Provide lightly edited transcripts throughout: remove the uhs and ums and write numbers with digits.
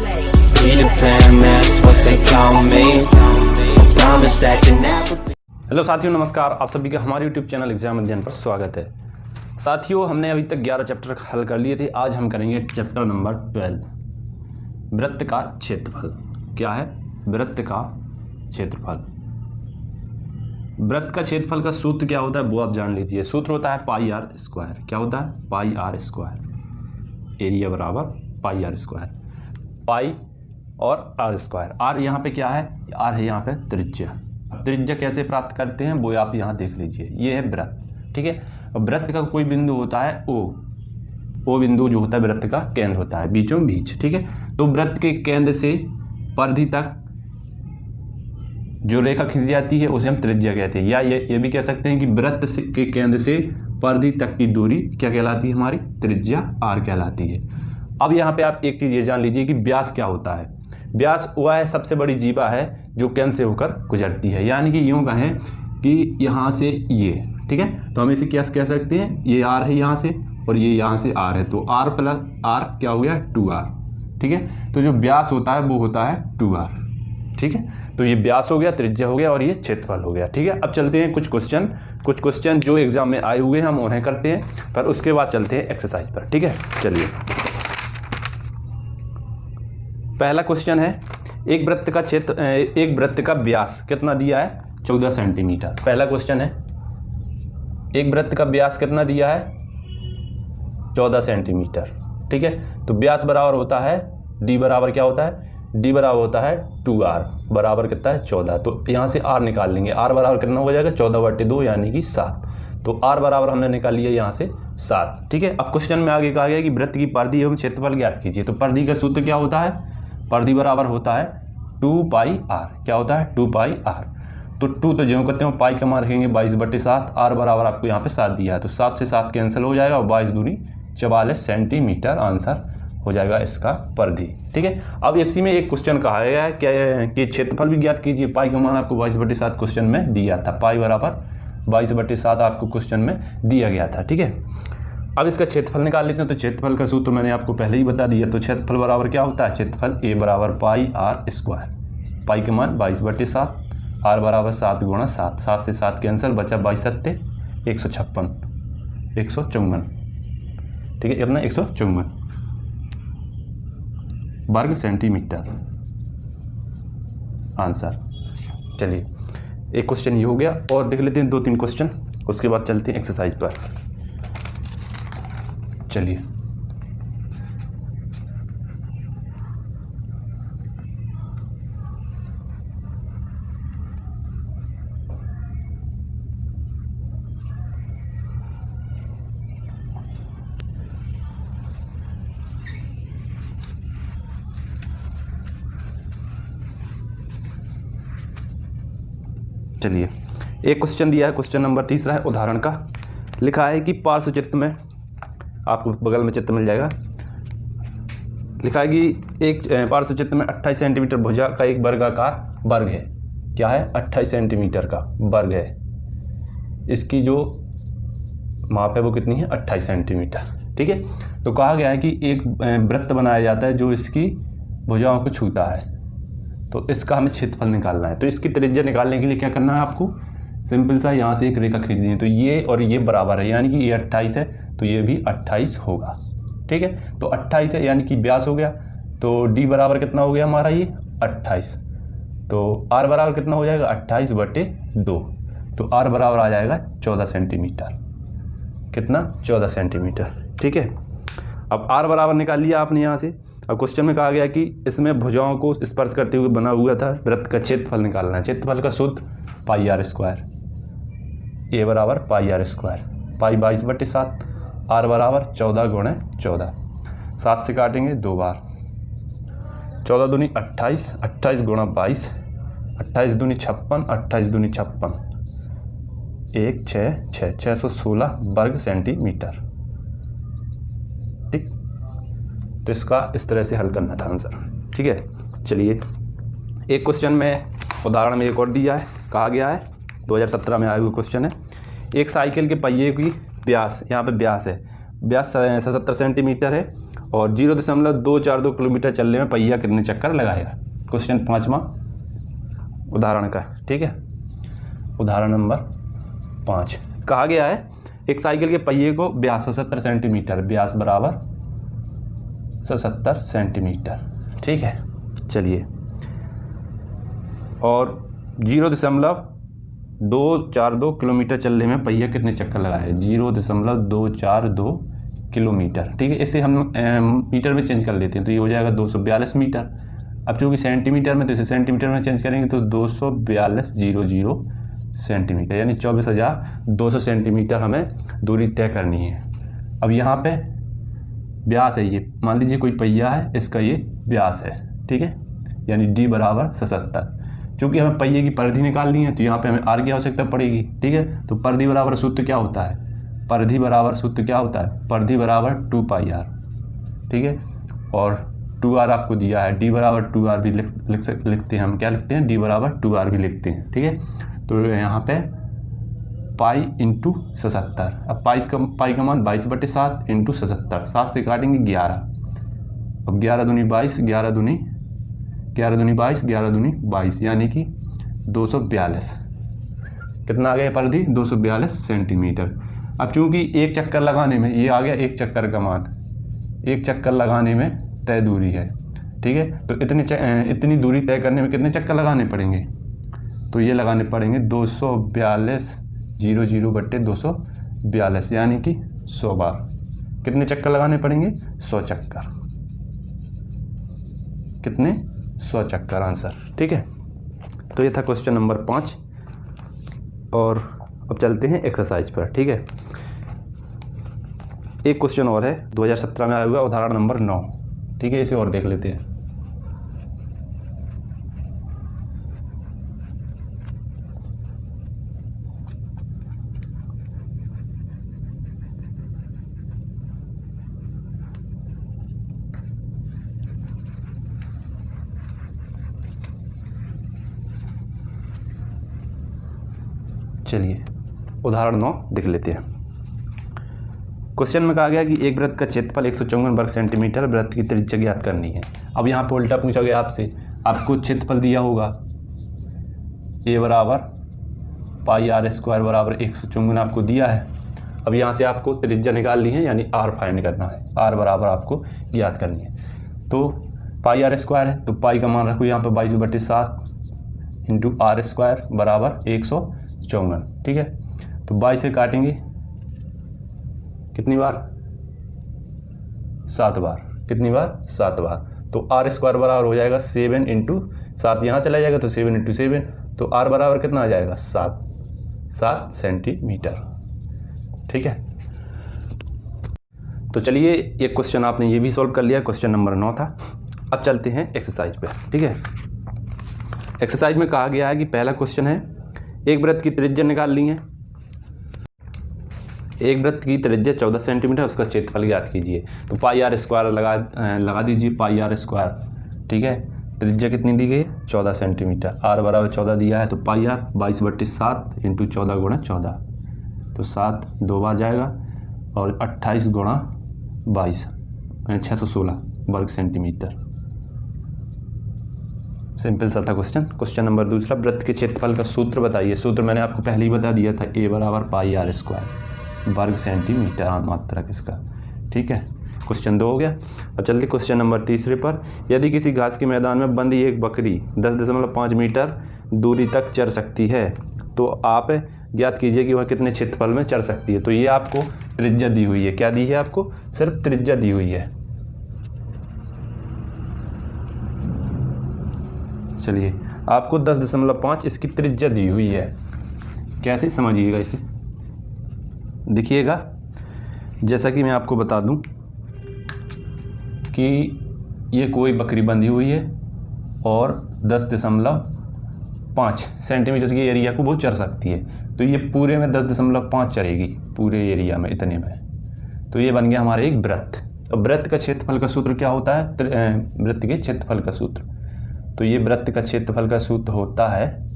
Peter Pan, that's what they call me. Promise that you never. Hello साथियों, नमस्कार। आप सभी का हमारे YouTube चैनल एग्जाम अध्ययन पर स्वागत है। साथियों, हमने अभी तक 11 चैप्टर हल कर लिए थे। आज हम करेंगे चैप्टर नंबर 12, वृत्त का क्षेत्रफल। क्या है? वृत्त का क्षेत्रफल। वृत्त का क्षेत्रफल का सूत्र क्या होता है वो आप जान लीजिए। सूत्र होता है पाई आर स्क्वायर। क्या होता है? पाई आर स्क्वायर। एरिया बराबर पाई आर स्क्वायर। पाई और आर स्क्वायर। आर यहाँ पे क्या है? आर है यहाँ पे त्रिज्या। त्रिज्या कैसे प्राप्त करते हैं वो आप यहाँ देख लीजिए। ये है वृत्त, ठीक है। और वृत्त का कोई बिंदु होता है ओ बिंदु जो होता है वृत्त का केंद्र होता है, बीचों बीच, ठीक है। तो वृत्त के केंद्र से परिधि तक जो रेखा खींची जाती है उसे हम त्रिज्या कहते हैं। या ये भी कह सकते हैं कि वृत्त के केंद्र से परिधि तक की दूरी क्या कहलाती है? हमारी त्रिज्या आर कहलाती है। अब यहाँ पे आप एक चीज़ ये जान लीजिए कि व्यास क्या होता है। व्यास वह सबसे बड़ी जीवा है जो केंद्र से होकर गुजरती है। यानी कि यूँ कहें कि यहाँ से ये, ठीक है। तो हम इसे क्या कह सकते हैं? ये आर है यहाँ से और ये यहाँ से आर है, तो आर प्लस आर क्या हो गया? 2r, ठीक है। तो जो व्यास होता है वो होता है 2r, ठीक है। तो ये व्यास हो गया, त्रिज्या हो गया और ये क्षेत्रफल हो गया, ठीक है। अब चलते हैं कुछ क्वेश्चन जो एग्जाम में आए हुए हैं हम उन्हें करते हैं, पर उसके बाद चलते हैं एक्सरसाइज पर, ठीक है। चलिए, पहला क्वेश्चन है एक वृत्त का व्यास कितना दिया है? 14 सेंटीमीटर। पहला क्वेश्चन है एक वृत्त का व्यास कितना दिया है? 14 सेंटीमीटर, ठीक है। तो व्यास बराबर होता है डी बराबर क्या होता है? डी बराबर होता है 2r बराबर कितना है? 14। तो यहाँ से r निकाल लेंगे। r बराबर कितना हो जाएगा? 14/2 यानी कि 7। तो r बराबर हमने निकाल लिया यहाँ से 7, ठीक है। अब क्वेश्चन में आगे कहा गया कि वृत्त की परिधि एवं क्षेत्रफल ज्ञात कीजिए। तो परिधि का सूत्र क्या होता है? परिधि बराबर होता है 2πr। क्या होता है? 2πr। तो 2 तो जो करते हैं पाई का मान रखेंगे 22/7। r बराबर आपको यहाँ पे 7 दिया है, तो 7 से 7 कैंसिल हो जाएगा और 22 दूनी 44 सेंटीमीटर आंसर हो जाएगा इसका परिधि, ठीक है। अब इसी में एक क्वेश्चन कहा गया है कि क्षेत्रफल भी ज्ञात कीजिए। पाई का मान आपको 22/7 क्वेश्चन में दिया था। पाई बराबर 22/7 आपको क्वेश्चन में दिया गया था, ठीक है। अब इसका क्षेत्रफल निकाल लेते हैं। तो क्षेत्रफल का सूत्र मैंने आपको पहले ही बता दिया। तो क्षेत्रफल बराबर क्या होता है? क्षेत्रफल ए बराबर पाई आर स्क्वायर। पाई के मान 22/7, आर बराबर 7 × 7, 7 से 7 कैंसिल, बचा 22 7 154, ठीक है। कितना? 154 वर्ग सेंटीमीटर आंसर। चलिए, एक क्वेश्चन ये हो गया और देख लेते हैं 2-3 क्वेश्चन, उसके बाद चलते हैं एक्सरसाइज पर। चलिए, एक क्वेश्चन दिया है, क्वेश्चन नंबर 3 है उदाहरण का। लिखा है कि पार्श्व चित्र में, आपको बगल में चित्र मिल जाएगा, लिखा है कि एक पार्श्व चित्र में 28 सेंटीमीटर भुजा का एक वर्गाकार वर्ग है। क्या है? 28 सेंटीमीटर का वर्ग है। इसकी जो माप है वो कितनी है? 28 सेंटीमीटर, ठीक है। तो कहा गया है कि एक वृत्त बनाया जाता है जो इसकी भुजाओं को छूता है। तो इसका हमें क्षेत्रफल निकालना है। तो इसकी त्रिज्या निकालने के लिए क्या करना है आपको? सिंपल सा यहाँ से एक रेखा खींच दी है। तो ये और ये बराबर है, यानी कि ये 28 है तो ये भी 28 होगा, ठीक है। तो 28 है यानी कि व्यास हो गया। तो d बराबर कितना हो गया हमारा? ये 28। तो r बराबर कितना हो जाएगा? 28/2। तो r बराबर आ जाएगा 14 सेंटीमीटर। कितना? 14 सेंटीमीटर, ठीक है। अब r बराबर निकाल लिया आपने यहाँ से। अब क्वेश्चन में कहा गया कि इसमें भुजाओं को स्पर्श करते हुए बना हुआ था वृत्त का क्षेत्रफल निकालना है। क्षेत्रफल का सूत्र पाई आर स्क्वायर। ए बराबर pi r square. Pi 22/7, r बराबर 14 × 14, 7 से काटेंगे 2 बार, 14 दूनी 28, 28 × 22, 28 दूनी 56, 28 दूनी 56, 1 6 616 वर्ग सेंटीमीटर, ठीक। तो इसका इस तरह से हल करना था आंसर, ठीक है। चलिए, एक क्वेश्चन में उदाहरण में एक और दिया है, कहा गया है 2017 में आया हुआ क्वेश्चन है। एक साइकिल के पहिए की व्यास, यहाँ पे व्यास है, व्यास 70 सेंटीमीटर है और 0.242 किलोमीटर चलने में पहिया कितने चक्कर लगाएगा। क्वेश्चन 5वां उदाहरण का, ठीक है। उदाहरण नंबर 5 कहा गया है एक साइकिल के पहिए को व्यास 77 सेंटीमीटर, व्यास बराबर 77 सेंटीमीटर, ठीक है। चलिए, और 0.242 किलोमीटर चलने में पहिया कितने चक्कर लगाए, 0.242 किलोमीटर, ठीक है। इसे हम मीटर में चेंज कर लेते हैं तो ये हो जाएगा 242 मीटर। अब चूँकि सेंटीमीटर में तो इसे सेंटीमीटर में चेंज करेंगे तो 242.00 सेंटीमीटर, यानी 24,200 सेंटीमीटर हमें दूरी तय करनी है। अब यहाँ पे व्यास है, ये मान लीजिए कोई पहिया है, इसका ये व्यास है, ठीक है, यानी d बराबर 77। चूँकि हमें पहिए की परिधि निकालनी है तो यहाँ पे हमें r की आवश्यकता पड़ेगी, ठीक है। तो परिधि बराबर सूत्र क्या होता है, परिधि बराबर सूत्र क्या होता है, परिधि बराबर 2πr, ठीक है। और 2r आपको दिया है, d बराबर 2r भी लिखते हैं हम, क्या लिखते हैं, d बराबर 2r भी लिखते हैं, ठीक है। तो यहाँ पे पाई इंटू 77। अब पाई का मान 22/7 इंटू 77, 7 से काटेंगे 11। अब 11 दूनी 22, 11 दूनी 22, 11 दूनी 22, यानी कि 242। कितना आ गया परिधि, 242 सेंटीमीटर। अब चूँकि एक चक्कर लगाने में, ये आ गया एक चक्कर का मान, एक चक्कर लगाने में तय दूरी है, ठीक है। तो इतनी दूरी तय करने में कितने चक्कर लगाने पड़ेंगे, तो ये लगाने पड़ेंगे 242.00/242, यानी कि 100 बार। कितने चक्कर लगाने पड़ेंगे, 100 चक्कर। कितने, 100 चक्कर आंसर, ठीक है। तो ये था क्वेश्चन नंबर 5। और अब चलते हैं एक्सरसाइज पर, ठीक है। एक क्वेश्चन और है 2017 में आया हुआ, उदाहरण नंबर 9, ठीक है। इसे और देख लेते हैं। चलिए उदाहरण 9 देख लेते हैं। क्वेश्चन में कहा गया कि एक वृत्त का क्षेत्रफल 154 वर्ग सेंटीमीटर, वृत्त की त्रिज्या ज्ञात करनी है। अब यहाँ पे उल्टा पूछा गया आपसे, आपको क्षेत्रफल दिया होगा a बराबर πr² बराबर 154 आपको दिया है। अब यहाँ से आपको त्रिज्या निकालनी है, यानी r फाइंड करना है, r बराबर आपको ज्ञात करनी है। तो πr² है तो पाई का मान रखो यहाँ पे 22/7 इंटू r² बराबर 154, ठीक है। तो 22 से काटेंगे कितनी बार, 7 बार। कितनी बार, 7 बार। तो r² बराबर हो जाएगा 7 इंटू 7, यहाँ चला जाएगा तो 7 इंटू 7, तो r बराबर कितना आ जाएगा, 7 सेंटीमीटर, ठीक है। तो चलिए एक क्वेश्चन आपने ये भी सॉल्व कर लिया, क्वेश्चन नंबर 9 था। अब चलते हैं एक्सरसाइज पे, ठीक है। एक्सरसाइज में कहा गया है कि पहला क्वेश्चन है एक वृत्त की त्रिज्या निकालनी है। एक वृत्त की त्रिज्या 14 सेंटीमीटर, उसका क्षेत्रफल ज्ञात कीजिए। तो πr² लगा दीजिए, πr², ठीक है। त्रिज्या कितनी दी गई, 14 सेंटीमीटर, r बराबर 14 दिया है, तो πr 22/7 इंटू 14 गुणा 14, तो 7 दो बार जाएगा, और 28 गुणा 22 616 वर्ग सेंटीमीटर। सिंपल सा था क्वेश्चन। क्वेश्चन नंबर दूसरा, वृत्त के क्षेत्रफल का सूत्र बताइए। सूत्र मैंने आपको पहले ही बता दिया था, a बराबर πr² वर्ग सेंटीमीटर मात्रक इसका, ठीक है। क्वेश्चन 2 हो गया। अब चलते क्वेश्चन नंबर तीसरे पर। यदि किसी घास के मैदान में बंधी एक बकरी 10.5 मीटर दूरी तक चर सकती है, तो आप ज्ञात कीजिए कि वह कितने क्षेत्रफल में चर सकती है। तो ये आपको त्रिज्या दी हुई है, क्या दी है आपको, सिर्फ त्रिज्या दी हुई है। चलिए आपको 10.5 इसकी त्रिज्या दी हुई है, कैसे समझिएगा इसे, देखिएगा। जैसा कि मैं आपको बता दूं कि ये कोई बकरी बंधी हुई है और 10.5 सेंटीमीटर की एरिया को वो चर सकती है, तो ये पूरे में 10.5 चरेगी, पूरे एरिया में इतने में। तो ये बन गया हमारा एक वृत्त। तो वृत्त का क्षेत्रफल का सूत्र क्या होता है, वृत्त के क्षेत्रफल का सूत्र। तो ये वृत्त का क्षेत्रफल का सूत्र होता है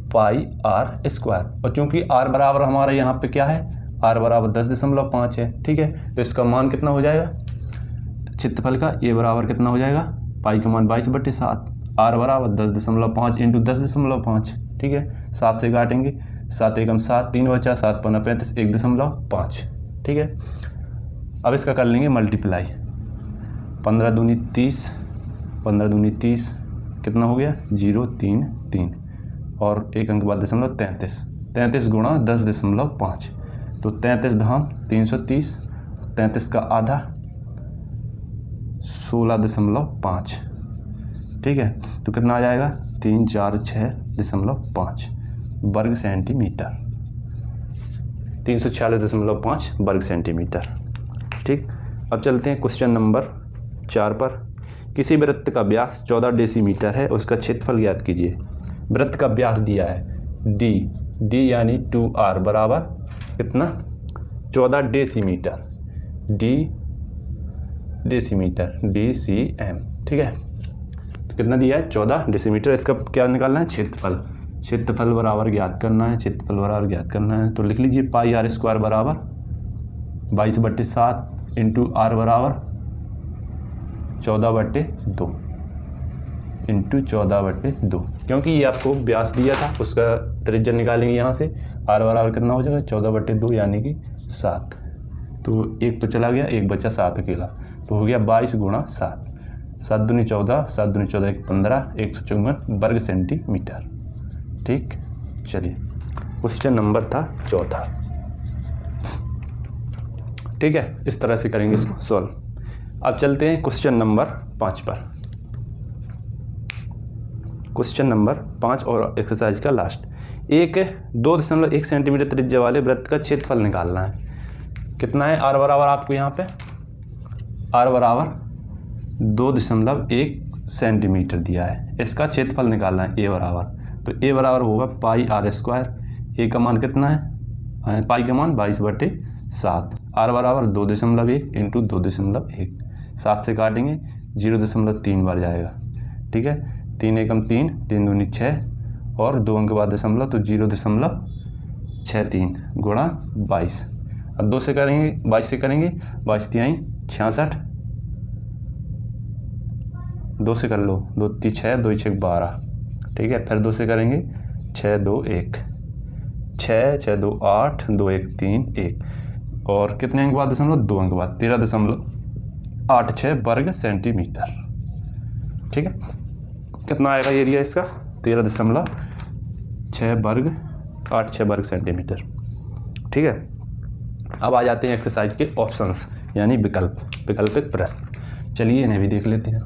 πr², और चूंकि r बराबर हमारा यहाँ पे क्या है, r बराबर 10.5 है, ठीक है। तो इसका मान कितना हो जाएगा, क्षेत्रफल का ए बराबर कितना हो जाएगा, पाई का मान 22/7, आर बराबर 10.5 इंटू 10.5, ठीक है। 7 से काटेंगे, 7 एकम 7, 3 बचा, 7 पन्ना 35, 1.5, ठीक है। अब इसका कर लेंगे मल्टीप्लाई, 15 दूनी 30, 15 दूनी 30 कितना हो गया 0.33 और एक अंक बाद 33, 33 गुणा 10.5, तो 33 धाम 330, 33 का आधा 16.5, ठीक है। तो कितना आ जाएगा 346.5 वर्ग सेंटीमीटर, 346.5 वर्ग सेंटीमीटर, ठीक। अब चलते हैं क्वेश्चन नंबर 4 पर। किसी वृत्त का व्यास 14 डेसीमीटर है, उसका क्षेत्रफल ज्ञात कीजिए। वृत्त का व्यास दिया है डी यानी 2r बराबर कितना 14 डेसीमीटर, डेसीमीटर DCM, ठीक है। तो कितना दिया है 14 डेसीमीटर, इसका क्या निकालना है क्षेत्रफल बराबर ज्ञात करना है, तो लिख लीजिए पाई आर स्क्वायर बराबर 22/7 इंटू आर बराबर 14/2 इंटू 14/2, क्योंकि ये आपको व्यास दिया था, उसका त्रिज्या निकालेंगे यहाँ से, आर बराबर कितना हो जाएगा 14/2 यानी कि 7, तो एक तो चला गया, एक बचा 7 अकेला, तो हो गया 22 गुणा 7, 7 दूनी 14, 7 दूनी 14 1 15, 154 वर्ग सेंटीमीटर, ठीक। चलिए क्वेश्चन नंबर था 4, ठीक है। इस तरह से करेंगे इसको सॉल्व। अब चलते हैं क्वेश्चन नंबर 5 पर। क्वेश्चन नंबर 5 और एक्सरसाइज का लास्ट। 2.1 सेंटीमीटर त्रिज्या वाले वृत्त का क्षेत्रफल निकालना है। कितना है आर बराबर, आपको यहाँ पे आर बराबर 2.1 सेंटीमीटर दिया है, इसका क्षेत्रफल निकालना है ए बराबर, तो ए बराबर होगा पाई आर स्क्वायर, ए का मान कितना है, पाई का मान 22/7, आर बराबर 2.1 इंटू 2.1, 7 से काटेंगे 0.3 बार जाएगा, ठीक है। 3 एकम 3, 3 दूनी 6 और 2 अंक बाद दशमलव, तो 0.63 गुणा 22, अब 2 से करेंगे 22 से करेंगे, 22 तिहाई 66, 2 से कर लो, 2 × 6, 2 × 6 12, ठीक है। फिर 2 से करेंगे 6 2 1 6, 6 2 8, 2 1 3 1 और कितने अंक बाद दशमलव 2 अंक बाद 13.86 वर्ग सेंटीमीटर, ठीक है। कितना आएगा एरिया इसका 13.86 वर्ग 86 वर्ग सेंटीमीटर, ठीक है। अब आ जाते हैं एक्सरसाइज के ऑप्शंस यानी विकल्पित प्रश्न। चलिए इन्हें भी देख लेते हैं।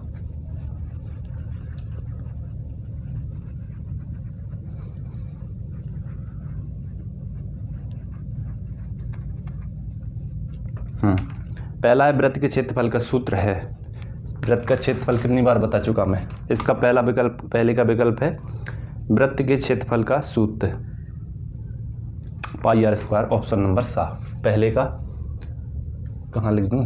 पहला है वृत्त के क्षेत्रफल का सूत्र है। वृत्त का क्षेत्रफल कितनी बार बता चुका मैं, इसका पहले का विकल्प है वृत्त के क्षेत्रफल का सूत्र पाई आर स्क्वायर, ऑप्शन नंबर 7। पहले का कहाँ लिख दूँ,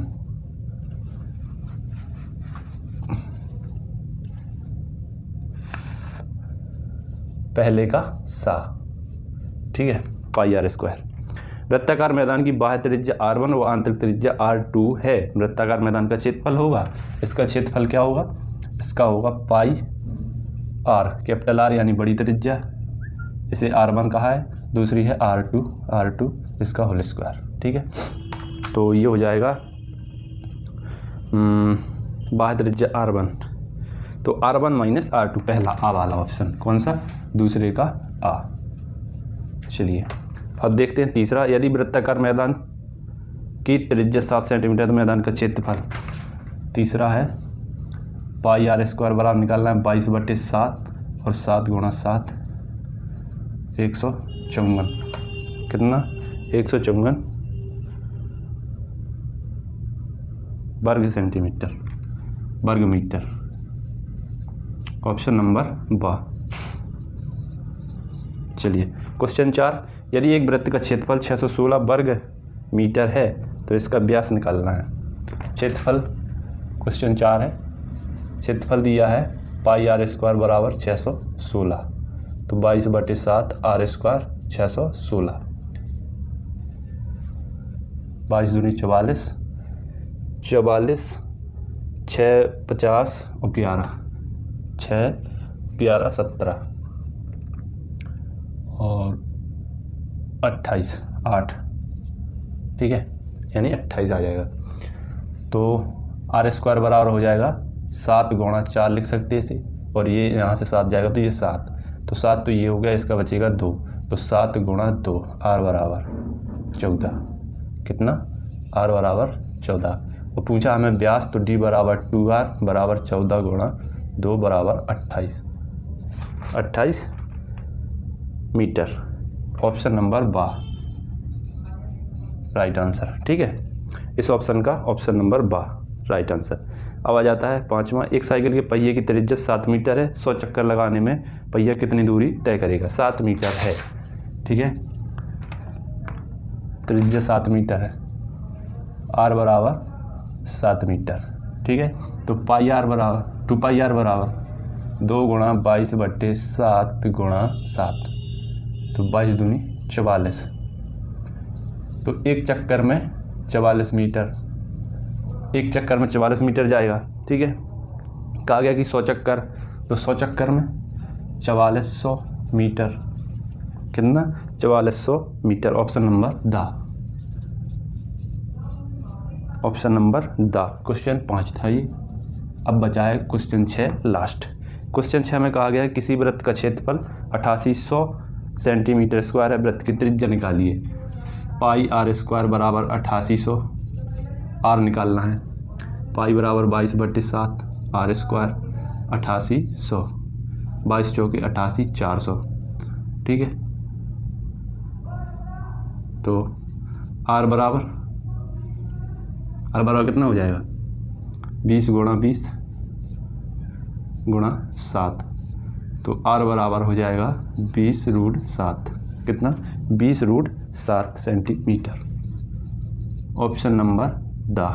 पहले का 7, ठीक है, पाई आर स्क्वायर। वृत्ताकार मैदान की बाह्य त्रिज्या r1 व आंतरिक त्रिज्या r2 है। वृत्ताकार मैदान का क्षेत्रफल होगा, इसका क्षेत्रफल क्या होगा, इसका होगा पाई r, कैपिटल R यानी बड़ी त्रिज्या, इसे r1 कहा है, दूसरी है r2 इसका होल स्क्वायर, ठीक है। तो ये हो जाएगा बाह्य त्रिज्या r1, तो r1 माइनस r2, पहला आ वाला ऑप्शन, कौन सा, दूसरे का आ। चलिए अब देखते हैं तीसरा। यदि वृत्ताकार मैदान की त्रिज्या 7 सेंटीमीटर, तो मैदान का क्षेत्रफल, तीसरा है पाई आर स्क्वायर बराबर निकालना है 22/7 और 7 गुणा 7 154, कितना 154 वर्ग सेंटीमीटर, वर्ग मीटर, ऑप्शन नंबर ब। चलिए क्वेश्चन 4। यदि एक वृत्त का क्षेत्रफल 616 वर्ग मीटर है तो इसका व्यास निकालना है। क्षेत्रफल क्वेश्चन 4 है, क्षेत्रफल दिया है पाई आर स्क्वायर बराबर 616, तो 22/7 आर स्क्वायर 616, 22 दूनी 44, 6 50 और 11, 6 11 17 और 28 8, ठीक है, यानी 28 आ जाएगा। तो आर स्क्वायर बराबर हो जाएगा 7 गुणा 4 लिख सकते हैं इसे, और ये यहाँ से 7 जाएगा तो ये 7, तो 7 तो ये हो गया, इसका बचेगा 2, तो 7 गुणा 2 आर बराबर 14, कितना, आर बराबर 14। और पूछा हमें व्यास, तो डी बराबर 2r बराबर 14 गुणा 2 बराबर 28 मीटर। ऑप्शन नंबर बा राइट आंसर, ठीक है, इस ऑप्शन का ऑप्शन नंबर बा राइट आंसर। अब आ जाता है 5वां, एक साइकिल के पहिए की त्रिज्या 7 मीटर है, 100 चक्कर लगाने में पहिया कितनी दूरी तय करेगा। 7 मीटर है, ठीक है, त्रिज्या 7 मीटर है, आर बराबर 7 मीटर, ठीक है। तो पाई आर बराबर 2 पाई आर बराबर 2 गुणा 22/7 गुणा 7, तो 22 दूनी 44, तो एक चक्कर में 44 मीटर, एक चक्कर में 44 मीटर जाएगा, ठीक है। कहा गया कि 100 चक्कर, तो 100 चक्कर में 4400 मीटर, कितना, 4400 मीटर। ऑप्शन नंबर दा, ऑप्शन नंबर दा। क्वेश्चन 5 था ये। अब बचा है क्वेश्चन 6 लास्ट। क्वेश्चन 6 में कहा गया है किसी वृत्त का क्षेत्रफल 8800 सेंटीमीटर स्क्वायर है, वृत्त की त्रिज्या निकालिए। पाई आर स्क्वायर बराबर 8800, आर निकालना है, पाई बराबर 22/7 आर स्क्वायर 8800, 22 चौके 88 400, ठीक है। तो आर बराबर कितना हो जाएगा, 20 गुणा 20 गुणा 7, तो आर बराबर हो जाएगा 20√7, कितना, 20√7 सेंटीमीटर। ऑप्शन नंबर दा,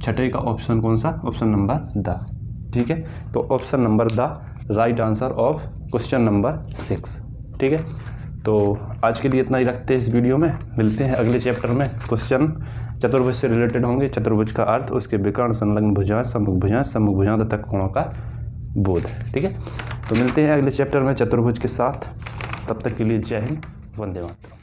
छठे का ऑप्शन कौन सा, ऑप्शन नंबर दा, ठीक है। तो ऑप्शन नंबर दा right answer of question number 6, ठीक है। तो आज के लिए इतना ही रखते हैं इस वीडियो में, मिलते हैं अगले चैप्टर में। क्वेश्चन चतुर्भुज से रिलेटेड होंगे, चतुर्भुज का अर्थ, उसके विकर्ण, संलग्न भुजाएं, सम्मुख भुजाएं तथा कोणों का बोध, ठीक है। तो मिलते हैं अगले चैप्टर में चतुर्भुज के साथ, तब तक के लिए जय हिंद, वंदे मातरम।